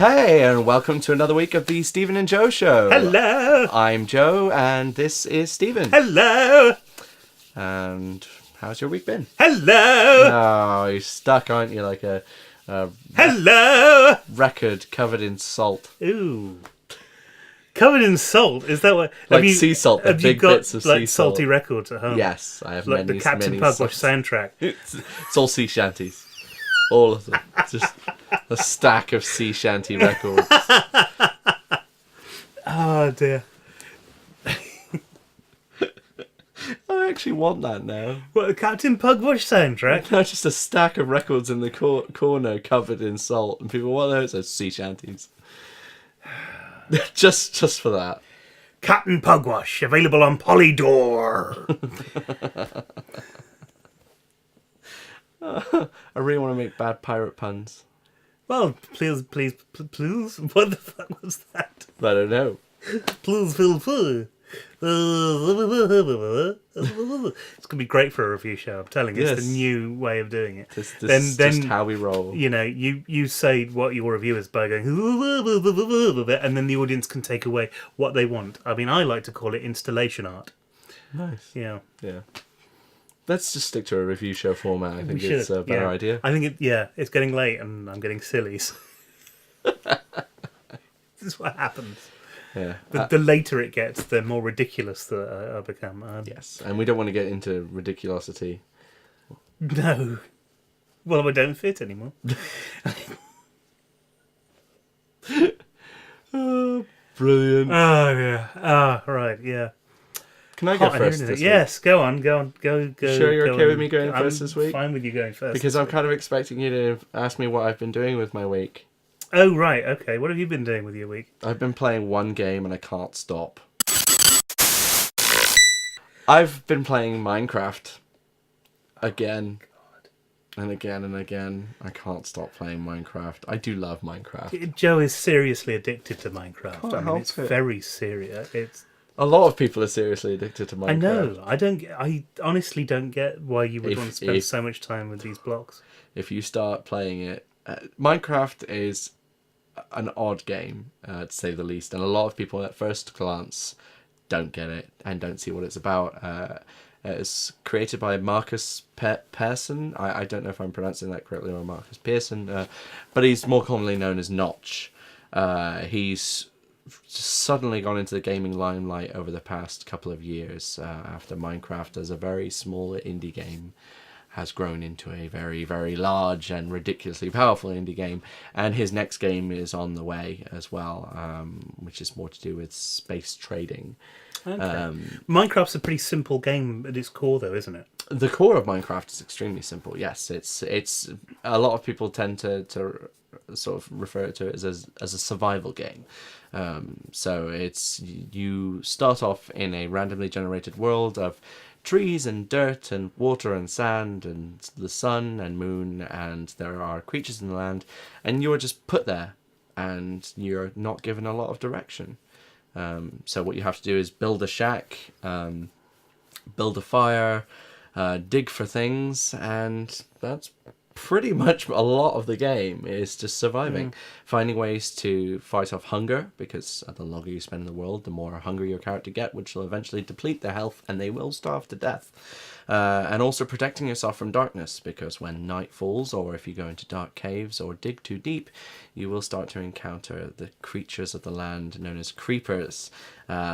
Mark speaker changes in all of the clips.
Speaker 1: Hey, and welcome to another week of the Stephen and Joe Show.
Speaker 2: Hello.
Speaker 1: I'm Joe, and this is Stephen.
Speaker 2: Hello.
Speaker 1: And how's your week been?
Speaker 2: Hello.
Speaker 1: Oh, you're stuck, aren't you? Like a
Speaker 2: Hello.
Speaker 1: record covered in salt.
Speaker 2: Ooh. Covered in salt? Is that what?
Speaker 1: Like sea salt, the big bits of sea salt.
Speaker 2: Salty records at home?
Speaker 1: Yes, I have
Speaker 2: like
Speaker 1: many.
Speaker 2: the Captain
Speaker 1: many
Speaker 2: Pugwash soundtrack.
Speaker 1: It's all sea shanties. All of them. Just a stack of sea shanty records.
Speaker 2: Oh dear.
Speaker 1: I actually want that now.
Speaker 2: What, the Captain Pugwash soundtrack?
Speaker 1: No, just a stack of records in the corner covered in salt, and people, what are those? Those sea shanties. just for that.
Speaker 2: Captain Pugwash, available on Polydor.
Speaker 1: I really want to make bad pirate puns.
Speaker 2: Well, please. What the fuck was that?
Speaker 1: I don't know.
Speaker 2: Please feel free. It's gonna be great for a review show. I'm telling you,
Speaker 1: Yes.
Speaker 2: it's the new way of doing it.
Speaker 1: This is just how we roll.
Speaker 2: You know, you say what your review is by going, and then the audience can take away what they want. I mean, I like to call it installation art.
Speaker 1: Nice.
Speaker 2: Yeah,
Speaker 1: Yeah. Let's just stick to a review show format. I think
Speaker 2: we
Speaker 1: it's
Speaker 2: should.
Speaker 1: a better idea.
Speaker 2: I think it's getting late, and I'm getting silly. So. This is what happens.
Speaker 1: Yeah.
Speaker 2: The later it gets, the more ridiculous that I become.
Speaker 1: Yes, and we don't want to get into ridiculosity.
Speaker 2: No. Well, I don't fit anymore.
Speaker 1: Oh, brilliant.
Speaker 2: Oh, yeah. Ah, right, yeah.
Speaker 1: Can I go
Speaker 2: Hot
Speaker 1: first
Speaker 2: and
Speaker 1: this
Speaker 2: yes, go on. Go.
Speaker 1: Sure you're
Speaker 2: go
Speaker 1: okay
Speaker 2: on.
Speaker 1: with me going first this week?
Speaker 2: I'm fine with you going first.
Speaker 1: Because I'm kind of expecting you to ask me what I've been doing with my week.
Speaker 2: Oh, right, okay. What have you been doing with your week?
Speaker 1: I've been playing one game and I can't stop. I've been playing Minecraft again and again and again. I can't stop playing Minecraft. I do love Minecraft.
Speaker 2: Joe is seriously addicted to Minecraft.
Speaker 1: Can't
Speaker 2: I mean,
Speaker 1: help
Speaker 2: it's
Speaker 1: it.
Speaker 2: very serious. It's.
Speaker 1: A lot of people are seriously addicted to Minecraft.
Speaker 2: I know. I honestly don't get why you would want to spend
Speaker 1: if-
Speaker 2: so much time with these blocks.
Speaker 1: If you start playing it, Minecraft is an odd game, to say the least, and a lot of people at first glance don't get it and don't see what it's about. It's created by Marcus Persson. I don't know if I'm pronouncing that correctly, or Marcus Pearson, but he's more commonly known as Notch. He's suddenly gone into the gaming limelight over the past couple of years after Minecraft, as a very small indie game, has grown into a very, very large and ridiculously powerful indie game. And his next game is on the way as well, which is more to do with space trading.
Speaker 2: Okay. Minecraft's a pretty simple game at its core, though, isn't it?
Speaker 1: The core of Minecraft is extremely simple. Yes, it's a lot of people tend to sort of refer to it as a survival game. So it's, you start off in a randomly generated world of trees and dirt and water and sand and the sun and moon, and there are creatures in the land, and you are just put there and you're not given a lot of direction. So what you have to do is build a shack, build a fire, dig for things, and that's pretty much a lot of the game is just surviving, finding ways to fight off hunger, because the longer you spend in the world, the more hungry your character get, which will eventually deplete their health and they will starve to death. And also protecting yourself from darkness, because when night falls, or if you go into dark caves or dig too deep, you will start to encounter the creatures of the land known as creepers,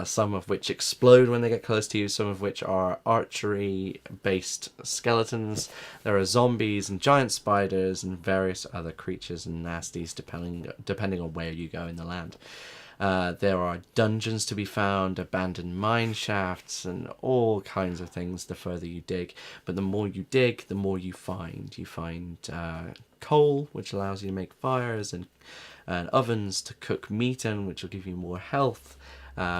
Speaker 1: some of which explode when they get close to you, some of which are archery-based skeletons. There are zombies and giant spiders and various other creatures and nasties depending on where you go in the land. There are dungeons to be found, abandoned mine shafts, and all kinds of things the further you dig. But the more you dig, the more you find. You find coal, which allows you to make fires, and ovens to cook meat in, which will give you more health,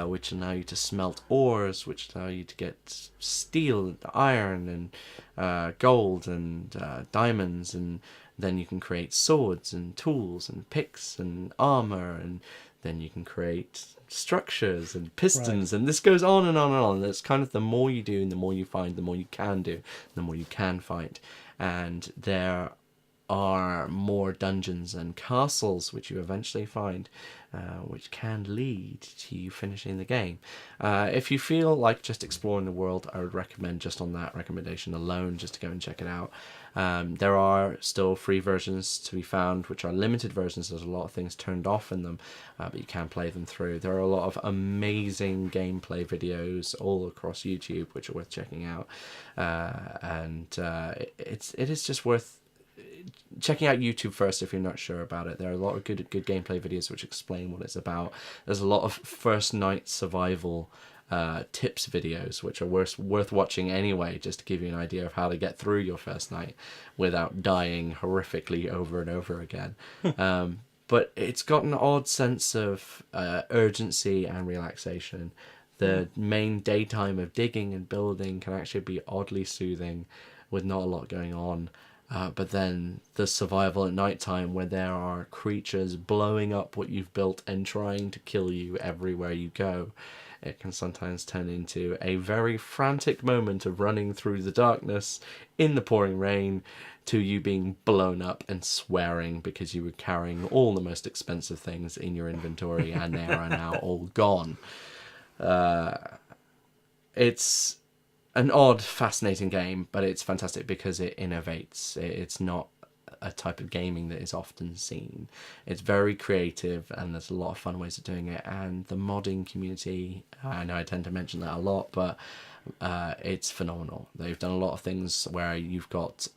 Speaker 1: which allow you to smelt ores, which allow you to get steel, and iron, and gold, and diamonds, and then you can create swords and tools and picks and armor, and then you can create structures and pistons, and this goes on and on and on. It's kind of, the more you do and the more you find, the more you can do, the more you can find. And there are more dungeons and castles, which you eventually find, which can lead to you finishing the game. If you feel like just exploring the world, I would recommend just on that recommendation alone, just to go and check it out. There are still free versions to be found, which are limited versions. There's a lot of things turned off in them, but you can play them through. There are a lot of amazing gameplay videos all across YouTube, which are worth checking out. It is just worth checking out YouTube first if you're not sure about it. There are a lot of good gameplay videos which explain what it's about. There's a lot of first night survival tips videos which are worth watching anyway, just to give you an idea of how to get through your first night without dying horrifically over and over again. But it's got an odd sense of urgency and relaxation. The main daytime of digging and building can actually be oddly soothing with not a lot going on. But then the survival at nighttime, where there are creatures blowing up what you've built and trying to kill you everywhere you go, it can sometimes turn into a very frantic moment of running through the darkness in the pouring rain to you being blown up and swearing because you were carrying all the most expensive things in your inventory and they are now all gone. It's an odd, fascinating game, but it's fantastic because it innovates. It's not a type of gaming that is often seen. It's very creative and there's a lot of fun ways of doing it. And the modding community, I know I tend to mention that a lot, but it's phenomenal. They've done a lot of things where you've got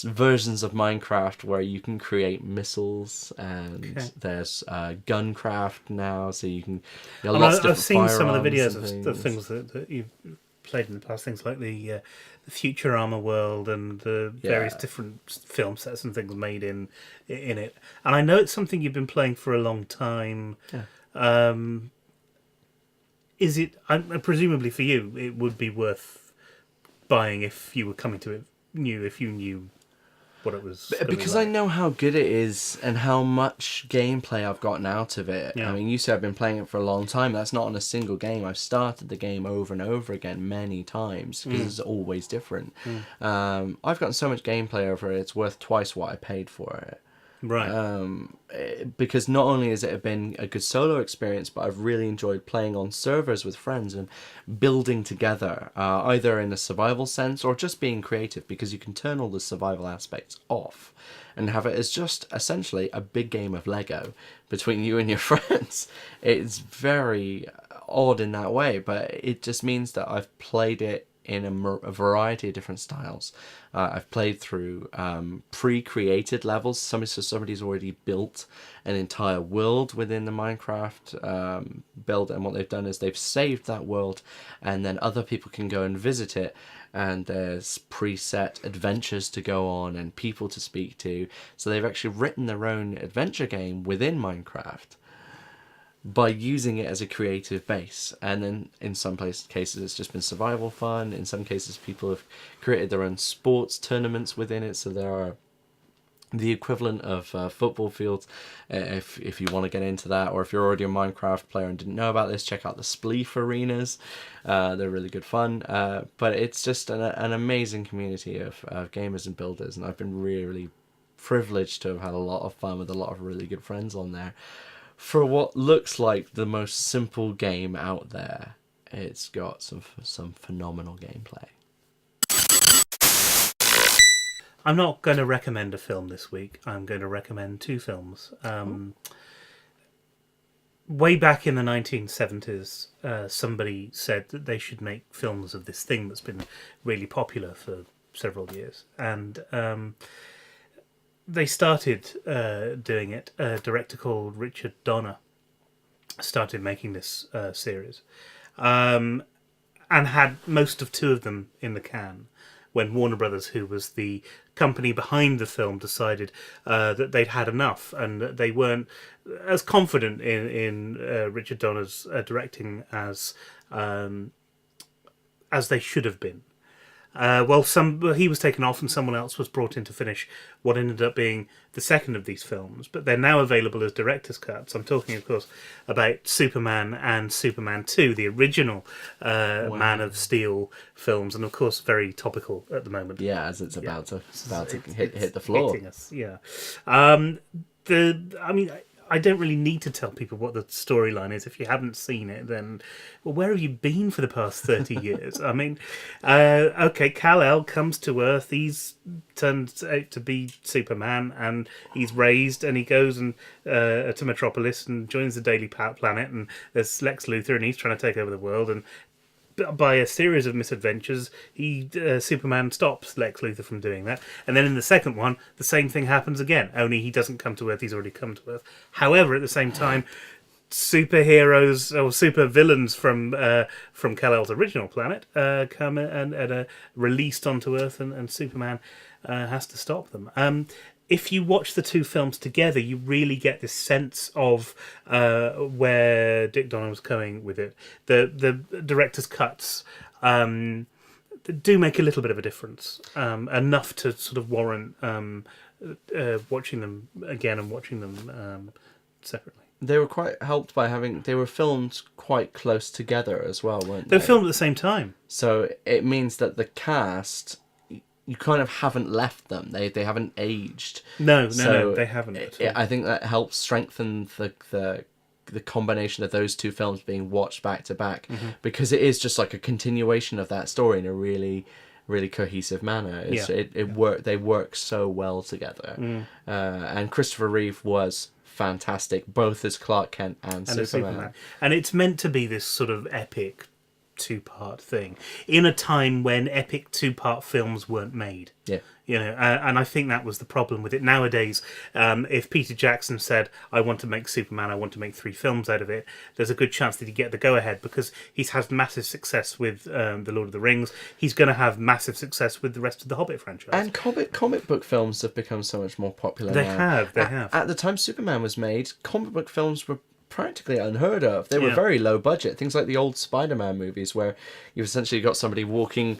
Speaker 1: versions of Minecraft where you can create missiles, and there's Guncraft now, so you can.
Speaker 2: I've seen some of the videos of the things that you've played in the past, things like the Future Armor world and the various different film sets and things made in it. And I know it's something you've been playing for a long time. Yeah. Is it? Presumably for you, it would be worth buying if you were coming to it if you knew what it was.
Speaker 1: Because I know how good it is and how much gameplay I've gotten out of it. Yeah. I mean, you said I've been playing it for a long time. That's not on a single game. I've started the game over and over again many times because it's always different. I've gotten so much gameplay over it, it's worth twice what I paid for it.
Speaker 2: Right.
Speaker 1: Because not only has it been a good solo experience, but I've really enjoyed playing on servers with friends and building together, either in a survival sense or just being creative, because you can turn all the survival aspects off and have it as just essentially a big game of Lego between you and your friends. It's very odd in that way, but it just means that I've played it in a variety of different styles. I've played through pre-created levels. Somebody's already built an entire world within the Minecraft build, and what they've done is they've saved that world, and then other people can go and visit it, and there's preset adventures to go on and people to speak to. So they've actually written their own adventure game within Minecraft by using it as a creative base. And then in some cases it's just been survival fun. In some cases people have created their own sports tournaments within it, so there are the equivalent of football fields, if you want to get into that, or if you're already a Minecraft player and didn't know about this, check out the Spleef arenas. They're really good fun, but it's just an amazing community of gamers and builders, and I've been really privileged to have had a lot of fun with a lot of really good friends on there. For what looks like the most simple game out there, it's got some phenomenal gameplay.
Speaker 2: I'm not going to recommend a film this week. I'm going to recommend two films. Way back in the 1970s, somebody said that they should make films of this thing that's been really popular for several years. And they started doing it. A director called Richard Donner started making this series, and had most of two of them in the can when Warner Brothers, who was the company behind the film, decided that they'd had enough and that they weren't as confident in Richard Donner's directing as they should have been. He was taken off and someone else was brought in to finish what ended up being the second of these films, but they're now available as director's cuts. I'm talking, of course, about Superman and Superman 2, the original Man of Steel films, and of course very topical at the moment.
Speaker 1: Yeah, as it's about to hit the floor.
Speaker 2: Hitting us, yeah. I don't really need to tell people what the storyline is. If you haven't seen it, then, well, where have you been for the past 30 years? I mean, okay, Kal-El comes to Earth. He's turned out to be Superman, and he's raised, and he goes and to Metropolis and joins the Daily Planet, and there's Lex Luthor, and he's trying to take over the world, and by a series of misadventures, Superman stops Lex Luthor from doing that. And then in the second one, the same thing happens again, only he doesn't come to Earth, he's already come to Earth. However, at the same time, superheroes or super villains from Kal-El's original planet come and are released onto Earth, and Superman has to stop them. If you watch the two films together, you really get this sense of where Dick Donner was going with it. The director's cuts do make a little bit of a difference, enough to sort of warrant watching them again and watching them separately.
Speaker 1: They were quite helped by they were filmed quite close together as well, weren't
Speaker 2: They
Speaker 1: they?
Speaker 2: were filmed at the same time.
Speaker 1: So it means that the cast, you kind of haven't left them. They haven't aged.
Speaker 2: No, they haven't at all.
Speaker 1: I think that helps strengthen the combination of those two films being watched back to back, because it is just like a continuation of that story in a really, really cohesive manner. They work so well together. And Christopher Reeve was fantastic, both as Clark Kent and Superman.
Speaker 2: And it's meant to be this sort of epic two-part thing in a time when epic two-part films weren't made.
Speaker 1: Yeah.
Speaker 2: And I think that was the problem with it. Nowadays, if Peter Jackson said, I want to make Superman, I want to make 3 films out of it, there's a good chance that he'd get the go-ahead, because he's had massive success with The Lord of the Rings. He's going to have massive success with the rest of the Hobbit franchise.
Speaker 1: And comic book films have become so much more popular now.
Speaker 2: They have.
Speaker 1: At the time Superman was made, comic book films were practically unheard of. They were very low budget. Things like the old Spider-Man movies, where you've essentially got somebody walking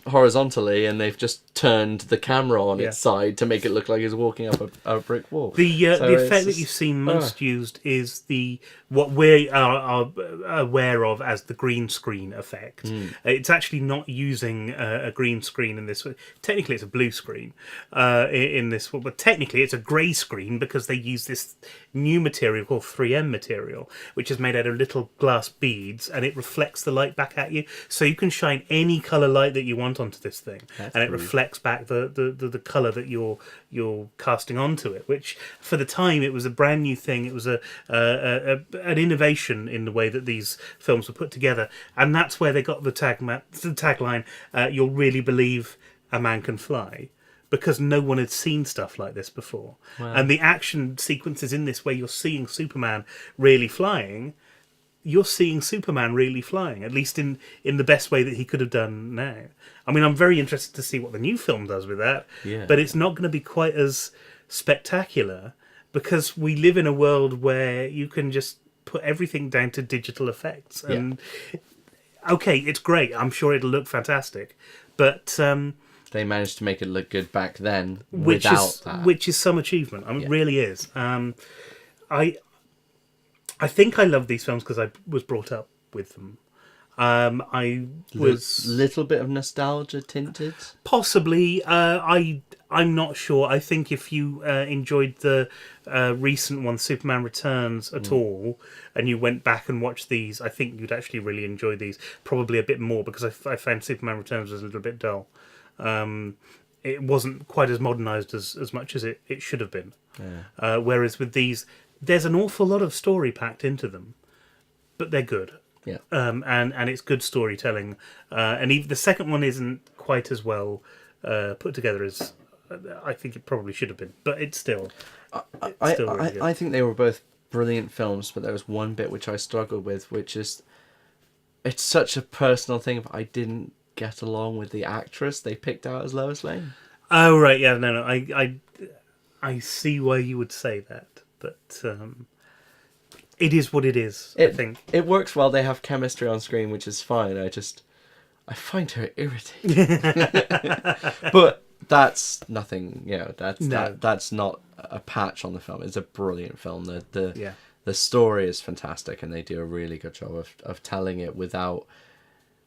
Speaker 1: horizontally, and they've just turned the camera on its side to make it look like he's walking up a brick wall.
Speaker 2: The effect that you've seen most used is what we are aware of as the green screen effect. It's actually not using a green screen in this. Technically, it's a blue screen in this one, but technically it's a grey screen, because they use this new material called 3M material, which is made out of little glass beads, and it reflects the light back at you. So you can shine any colour light that you want onto this thing, and it reflects back the colour that you're casting onto it, which for the time it was a brand new thing. It was an innovation in the way that these films were put together, and that's where they got the tagline, you'll really believe a man can fly, because no one had seen stuff like this before. Wow. And the action sequences in this, where you're seeing Superman really flying, you're seeing Superman really flying, at least in the best way that he could have done now. I mean, I'm very interested to see what the new film does with that, but it's not going to be quite as spectacular, because we live in a world where you can just put everything down to digital effects. And okay, it's great. I'm sure it'll look fantastic, but
Speaker 1: they managed to make it look good back then,
Speaker 2: which is some achievement. It really is. I think I love these films because I was brought up with them. I was
Speaker 1: little bit of nostalgia tinted,
Speaker 2: possibly. I'm not sure. I think if you enjoyed the recent one, Superman Returns, at all, and you went back and watched these, I think you'd actually really enjoy these probably a bit more, because I found Superman Returns was a little bit dull. It wasn't quite as modernised as much as it should have been. Whereas with these, there's an awful lot of story packed into them, but they're good.
Speaker 1: Yeah.
Speaker 2: And it's good storytelling. And even the second one isn't quite as well put together as I think it probably should have been, but it's still. Really good.
Speaker 1: I think they were both brilliant films, but there was one bit which I struggled with, which is, it's such a personal thing, but I didn't get along with the actress they picked out as Lois Lane.
Speaker 2: Oh right, yeah, no, I see why you would say that, but it is what it is. I think
Speaker 1: it works well. They have chemistry on screen, which is fine. I just I find her irritating. But that's nothing, that's not a patch on the film. It's a brilliant film. The story is fantastic, and they do a really good job of telling it without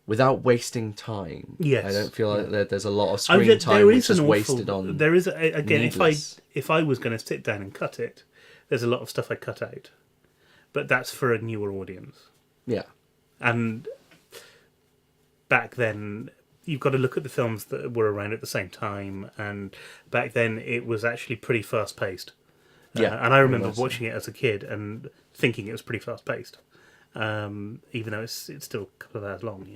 Speaker 1: wasting time.
Speaker 2: Yes.
Speaker 1: I don't feel like there's a lot of screen time which is wasted on.
Speaker 2: There is again,
Speaker 1: needless.
Speaker 2: if I was going to sit down and cut it, there's a lot of stuff I cut out, but that's for a newer audience.
Speaker 1: Yeah.
Speaker 2: And back then, you've got to look at the films that were around at the same time, and back then it was actually pretty fast paced.
Speaker 1: Yeah,
Speaker 2: and I remember watching it as a kid and thinking it was pretty fast paced. Even though it's still a couple of hours long,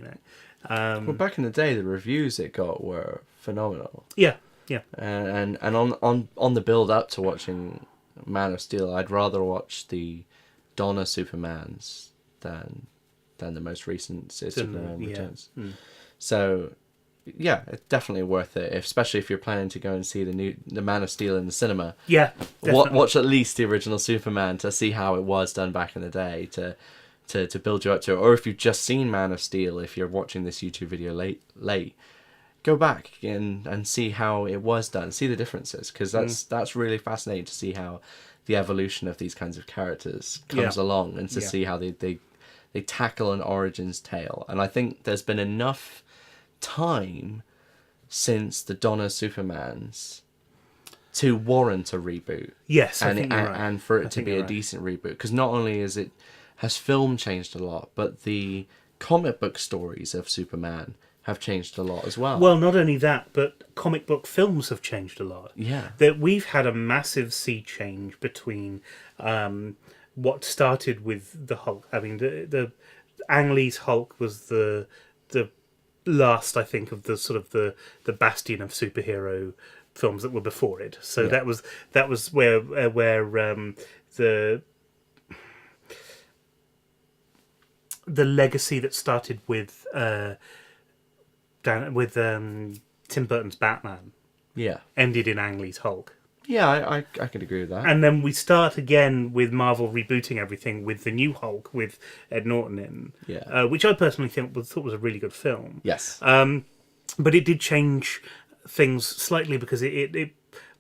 Speaker 1: Well, back in the day, the reviews it got were phenomenal.
Speaker 2: Yeah.
Speaker 1: And on the build up to watching Man of Steel, I'd rather watch the Donna Supermans than the most recent Superman Returns. So, yeah, it's definitely worth it, especially if you're planning to go and see the Man of Steel in the cinema.
Speaker 2: Yeah,
Speaker 1: watch at least the original Superman to see how it was done back in the day to build you up to it. Or if you've just seen Man of Steel, if you're watching this YouTube video late, go back and see how it was done, see the differences, because that's really fascinating to see how the evolution of these kinds of characters comes along, and to see how they tackle an origins tale. And I think there's been enough time since the Donna Supermans to warrant a reboot.
Speaker 2: Yes, I
Speaker 1: and
Speaker 2: think you're right.
Speaker 1: And for it to be a decent reboot, because not only has film changed a lot, but the comic book stories of Superman have changed a lot as well.
Speaker 2: Well, not only that, but comic book films have changed a lot.
Speaker 1: Yeah.
Speaker 2: That we've had a massive sea change between what started with the Hulk. I mean, the Ang Lee's Hulk was the last, I think, of the sort of the bastion of superhero films that were before it. So that was where the legacy that started with Tim Burton's Batman ended in Ang Lee's Hulk.
Speaker 1: Yeah, I could agree with that.
Speaker 2: And then we start again with Marvel rebooting everything with the new Hulk with Ed Norton in, which I personally thought was a really good film.
Speaker 1: Yes.
Speaker 2: But it did change things slightly because it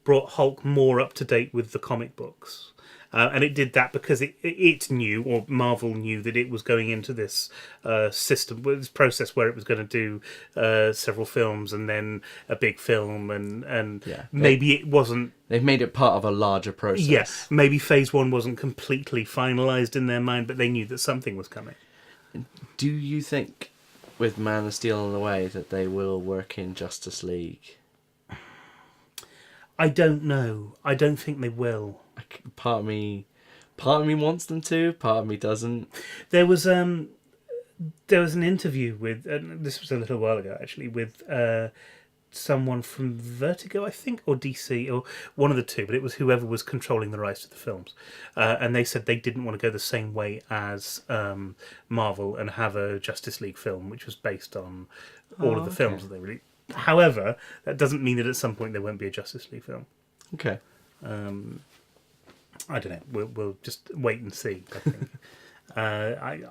Speaker 2: brought Hulk more up to date with the comic books. And it did that because it knew, or Marvel knew, that it was going into this system, this process where it was going to do several films and then a big film, and maybe it wasn't.
Speaker 1: They've made it part of a larger process.
Speaker 2: Yes, maybe Phase 1 wasn't completely finalised in their mind, but they knew that something was coming.
Speaker 1: Do you think, with Man of Steel on the way, that they will work in Justice League?
Speaker 2: I don't know. I don't think they will.
Speaker 1: Part of me wants them to. Part of me doesn't.
Speaker 2: There was an interview with, this was a little while ago actually, with someone from Vertigo, I think, or DC, or one of the two, but it was whoever was controlling the rights to the films, and they said they didn't want to go the same way as Marvel and have a Justice League film which was based on all of the films that they released. However, that doesn't mean that at some point there won't be a Justice League film.
Speaker 1: Okay.
Speaker 2: I don't know. We'll just wait and see. I think.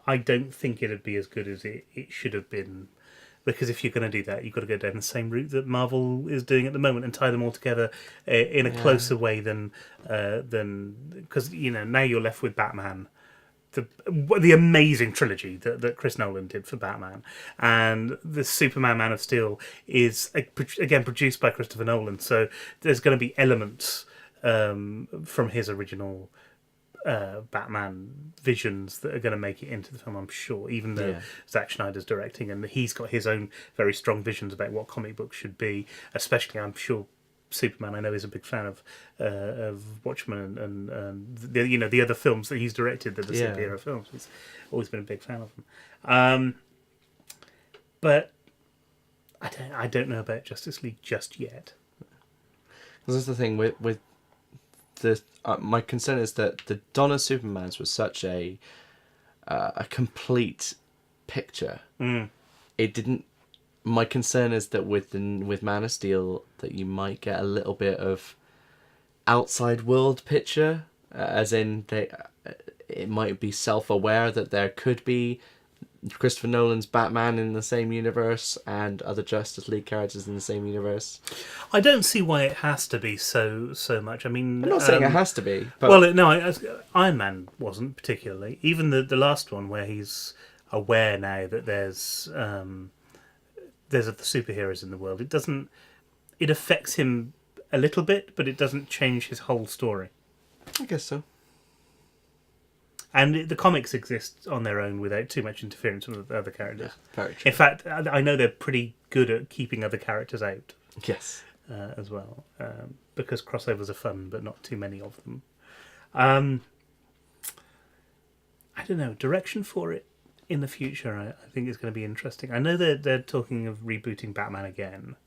Speaker 2: I don't think it'd be as good as it should have been, because if you're going to do that, you've got to go down the same route that Marvel is doing at the moment and tie them all together in a closer way than because now you're left with Batman. The amazing trilogy that Chris Nolan did for Batman, and the Superman Man of Steel is again produced by Christopher Nolan, so there's going to be elements from his original Batman visions that are going to make it into the film, I'm sure, even though Zack Snyder's directing and he's got his own very strong visions about what comic books should be, especially I'm sure Superman, I know, is a big fan of Watchmen and the other films that he's directed, that the superhero films. He's always been a big fan of them. But I don't know about Justice League just yet.
Speaker 1: Because that's the thing with the my concern is that the Dawn of Supermans was such a complete picture. It didn't. My concern is that with Man of Steel, that you might get a little bit of outside world picture, as in it might be self-aware that there could be Christopher Nolan's Batman in the same universe and other Justice League characters in the same universe.
Speaker 2: I don't see why it has to be so much. I mean,
Speaker 1: I'm not saying it has to be, but
Speaker 2: well, no, Iron Man wasn't particularly. Even the last one, where he's aware now that there's other superheroes in the world. It doesn't. It affects him a little bit, but it doesn't change his whole story.
Speaker 1: I guess so.
Speaker 2: And the comics exist on their own without too much interference from the other characters.
Speaker 1: Yeah, very true.
Speaker 2: In fact, I know they're pretty good at keeping other characters out.
Speaker 1: Yes.
Speaker 2: As well, because crossovers are fun, but not too many of them. I don't know, direction for it in the future. I think it's going to be interesting. I know they're talking of rebooting Batman again.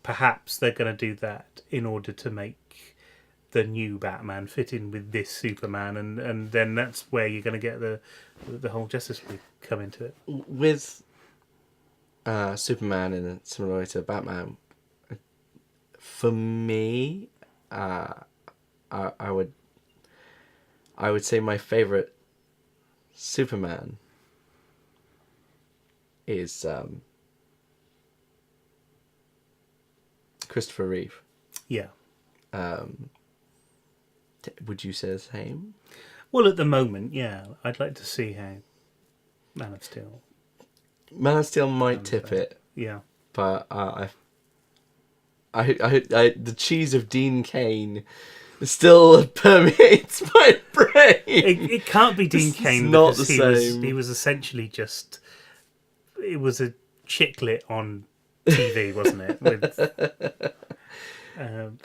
Speaker 2: Perhaps they're going to do that in order to make the new Batman fit in with this Superman, and then that's where you're going to get the whole Justice League come into it.
Speaker 1: With Superman in a similar way to Batman, for me, I would say my favorite Superman is Christopher Reeve.
Speaker 2: Yeah.
Speaker 1: Would you say the same?
Speaker 2: Well, at the moment, yeah. I'd like to see how Man of Steel.
Speaker 1: Man of Steel might tip it,
Speaker 2: Yeah.
Speaker 1: but the cheese of Dean Cain still permeates my brain.
Speaker 2: It can't be Dean Cain
Speaker 1: not
Speaker 2: because
Speaker 1: the same.
Speaker 2: he was essentially just... It was a chicklet on TV, wasn't it? With,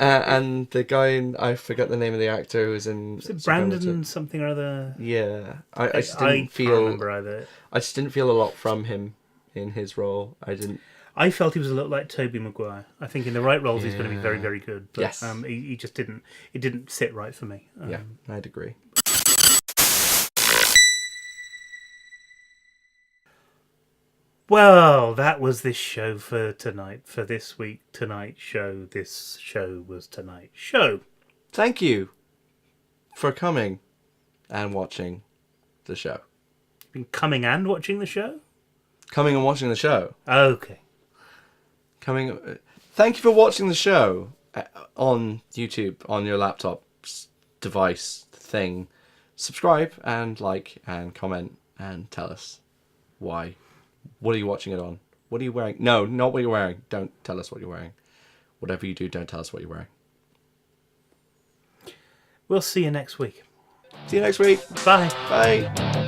Speaker 1: and the guy I forgot the name of the actor who was in...
Speaker 2: was it Brandon something or other?
Speaker 1: Yeah. I just
Speaker 2: I
Speaker 1: didn't
Speaker 2: can't remember either.
Speaker 1: I just didn't feel a lot from him in his role.
Speaker 2: I felt he was a lot like Tobey Maguire. I think in the right roles he's going to be very, very good. But,
Speaker 1: Yes.
Speaker 2: He just didn't... It didn't sit right for me.
Speaker 1: Yeah, I'd agree.
Speaker 2: Well, that was this show for tonight. For this week, tonight show. This show was tonight's show.
Speaker 1: Thank you for coming and watching the show.
Speaker 2: Been coming and watching the show?
Speaker 1: Coming and watching the show.
Speaker 2: Okay.
Speaker 1: Thank you for watching the show on YouTube, on your laptop device thing. Subscribe and like and comment and tell us why. What are you watching it on? What are you wearing? No, not what you're wearing. Don't tell us what you're wearing. Whatever you do, don't tell us what you're wearing.
Speaker 2: We'll see you next week.
Speaker 1: See you next week.
Speaker 2: Bye.
Speaker 1: Bye.